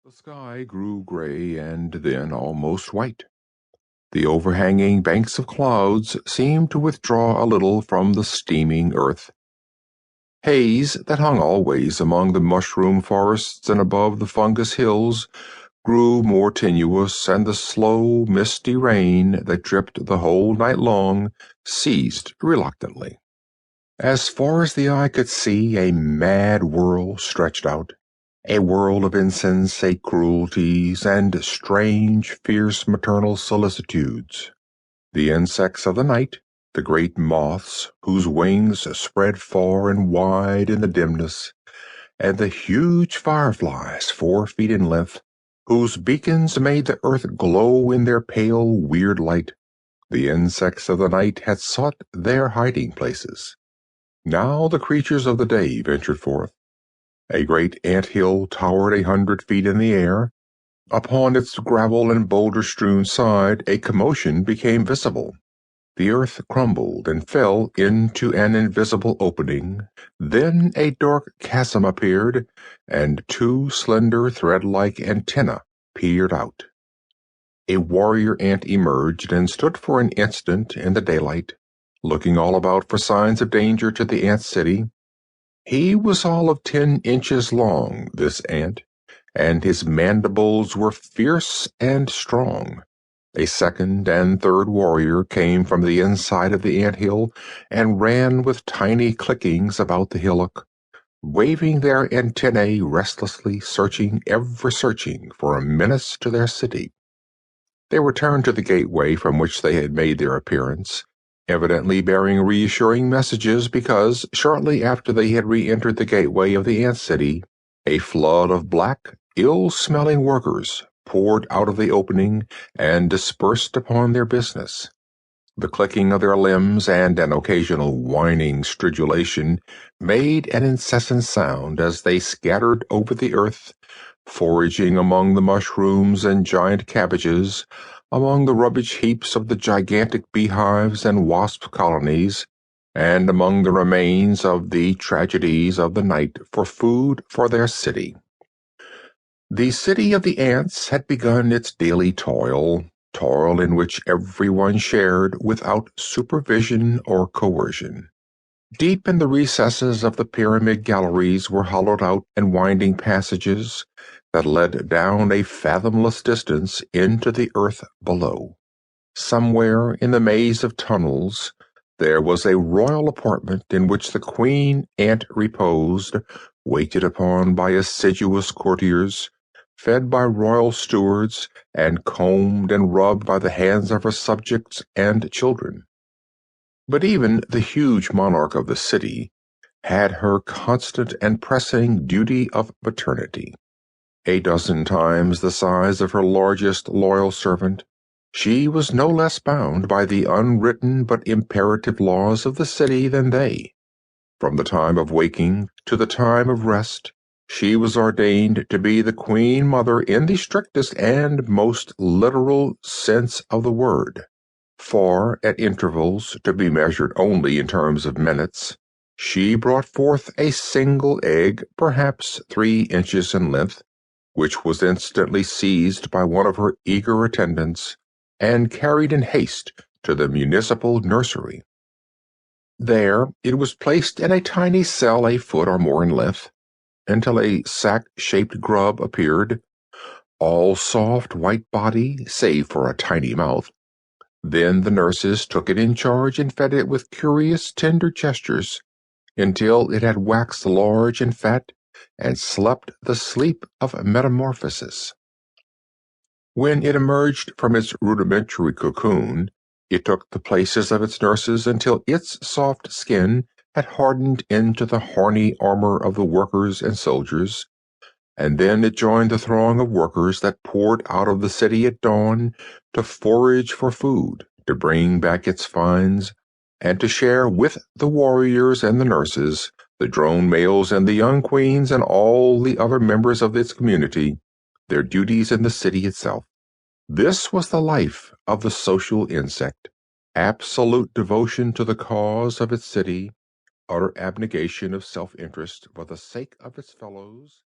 The sky grew gray and then almost white. The overhanging banks of clouds seemed to withdraw a little from the steaming earth. Haze, that hung always among the mushroom forests and above the fungus hills, grew more tenuous, and the slow, misty rain that dripped the whole night long ceased reluctantly. As far as the eye could see, a mad world stretched out. A world of insensate cruelties and strange, fierce maternal solicitudes. The insects of the night, the great moths whose wings spread far and wide in the dimness, and the huge fireflies 4 feet in length, whose beacons made the earth glow in their pale, weird light. The insects of the night had sought their hiding places. Now the creatures of the day ventured forth. A great ant-hill towered 100 feet in the air. Upon its gravel and boulder-strewn side a commotion became visible. The earth crumbled and fell into an invisible opening. Then a dark chasm appeared, and 2 slender thread-like antennae peered out. A warrior ant emerged and stood for an instant in the daylight, looking all about for signs of danger to the ant city. He was all of 10 inches long, this ant, and his mandibles were fierce and strong. A second and third warrior came from the inside of the ant-hill and ran with tiny clickings about the hillock, waving their antennae restlessly, ever searching for a menace to their city. They returned to the gateway from which they had made their appearance, evidently bearing reassuring messages, because shortly after they had re-entered the gateway of the ant city, a flood of black, ill-smelling workers poured out of the opening and dispersed upon their business. The clicking of their limbs and an occasional whining stridulation made an incessant sound as they scattered over the earth, foraging among the mushrooms and giant cabbages, among the rubbish heaps of the gigantic beehives and wasp colonies, and among the remains of the tragedies of the night for food for their city. The city of the ants had begun its daily toil in which everyone shared without supervision or coercion. Deep in the recesses of the pyramid galleries were hollowed out and winding passages that led down a fathomless distance into the earth below. Somewhere in the maze of tunnels there was a royal apartment in which the queen ant reposed, waited upon by assiduous courtiers, fed by royal stewards, and combed and rubbed by the hands of her subjects and children. But even the huge monarch of the city had her constant and pressing duty of maternity. A dozen times the size of her largest loyal servant, she was no less bound by the unwritten but imperative laws of the city than they. From the time of waking to the time of rest, she was ordained to be the Queen Mother in the strictest and most literal sense of the word. For, at intervals to be measured only in terms of minutes, she brought forth a single egg, perhaps 3 inches in length, which was instantly seized by one of her eager attendants and carried in haste to the municipal nursery. There it was placed in a tiny cell a foot or more in length, until a sack-shaped grub appeared, all soft white body save for a tiny mouth. Then the nurses took it in charge and fed it with curious, tender gestures, until it had waxed large and fat, and slept the sleep of metamorphosis. When it emerged from its rudimentary cocoon, it took the places of its nurses until its soft skin had hardened into the horny armor of the workers and soldiers, and then it joined the throng of workers that poured out of the city at dawn to forage for food, to bring back its finds, and to share with the warriors and the nurses, the drone males and the young queens and all the other members of its community, their duties in the city itself. This was the life of the social insect: absolute devotion to the cause of its city, utter abnegation of self-interest for the sake of its fellows,